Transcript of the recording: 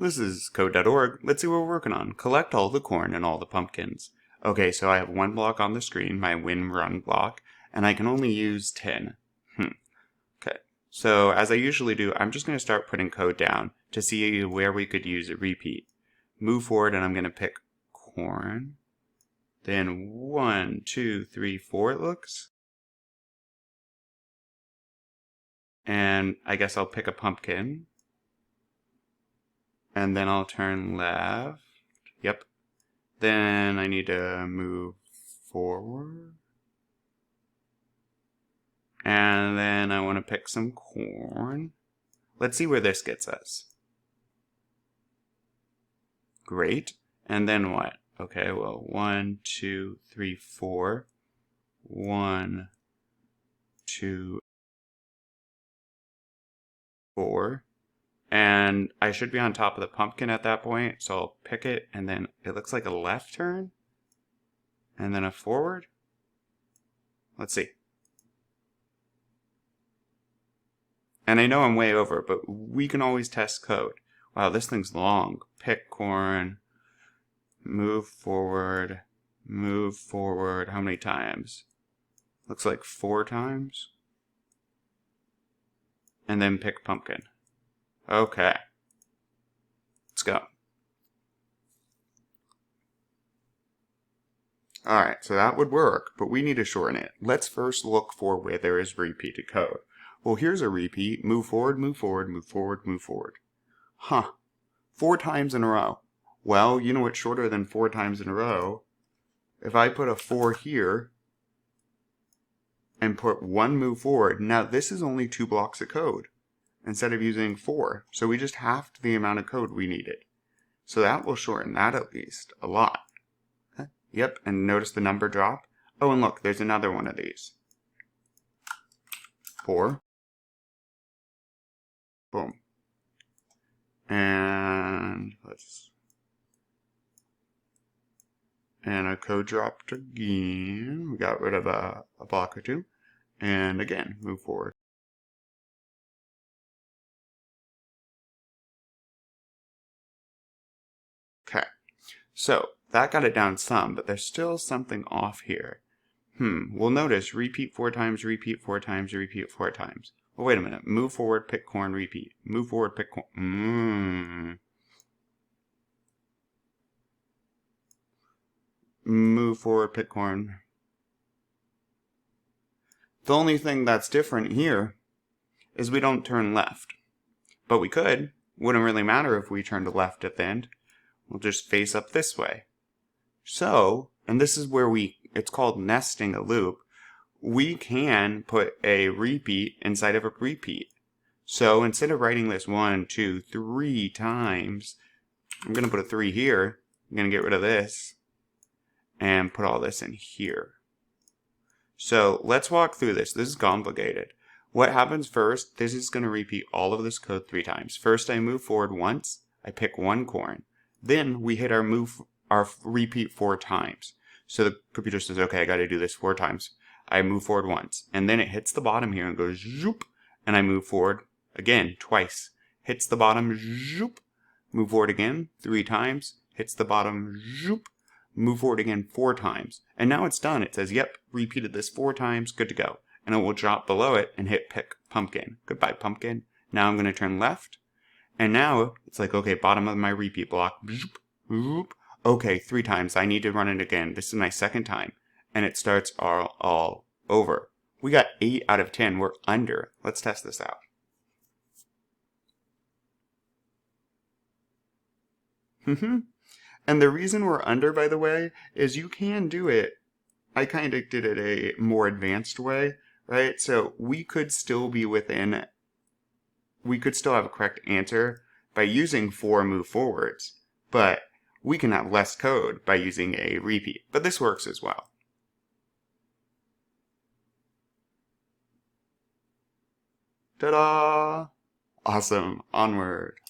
This is code.org. Let's see what we're working on. Collect all the corn and all the pumpkins. Okay, so I have one block on the screen, my win run block, and I can only use 10. Okay, so as I usually do, I'm just going to start putting code down to see where we could use a repeat. Move forward, and I'm going to pick corn. Then 1, 2, 3, 4 it looks. And I guess I'll pick a pumpkin. And then I'll turn left. Yep. Then I need to move forward. And then I want to pick some corn. Let's see where this gets us. Great. And then what? Okay, well, 1, 2, 3, 4. 1, 2, 4. And I should be on top of the pumpkin at that point, so I'll pick it, and then it looks like a left turn, and then a forward. Let's see. And I know I'm way over, but we can always test code. Wow, this thing's long. Pick corn, move forward, move forward. How many times? Looks like 4 times. And then pick pumpkin. Okay. Let's go. Alright, so that would work, but we need to shorten it. Let's first look for where there is repeated code. Well, here's a repeat. Move forward, move forward, move forward, move forward. Huh. 4 times in a row. Well, you know what's shorter than 4 times in a row? If I put a 4 here and put 1 move forward, now this is only 2 blocks of code instead of using 4. So we just halved the amount of code we needed. So that will shorten that at least a lot. Yep, and notice the number drop. Oh, and look, there's another one of these. 4. Boom. And and our code dropped again. We got rid of a block or 2. And again, move forward. Okay, so that got it down some, but there's still something off here. We'll notice repeat 4 times, repeat 4 times, repeat 4 times. Well, wait a minute. Move forward, pick corn, repeat. Move forward, pick corn. Move forward, pick corn. The only thing that's different here is we don't turn left. But we could. Wouldn't really matter if we turned left at the end. We'll just face up this way. So, and this is where it's called nesting a loop. We can put a repeat inside of a repeat. So instead of writing this 1, 2, 3 times, I'm going to put a 3 here. I'm going to get rid of this and put all this in here. So let's walk through this. This is complicated. What happens first, this is going to repeat all of this code 3 times. First, I move forward once. I pick 1 corn. Then we hit our repeat 4 times. So the computer says, okay, I got to do this 4 times. I move forward once. And then it hits the bottom here and goes zoop. And I move forward again twice. Hits the bottom, zoop. Move forward again 3 times. Hits the bottom, zoop. Move forward again 4 times. And now it's done. It says, yep, repeated this 4 times. Good to go. And it will drop below it and hit pick pumpkin. Goodbye, pumpkin. Now I'm going to turn left. And now it's like, okay, bottom of my repeat block. Zoop, zoop. Okay, 3 times. I need to run it again. This is my 2nd time. And it starts all over. We got 8 out of 10. We're under. Let's test this out. And the reason we're under, by the way, is you can do it. I kind of did it a more advanced way, right? So we could still be within, we could still have a correct answer by using 4 move forwards, but we can have less code by using a repeat. But this works as well. Ta-da! Awesome. Onward.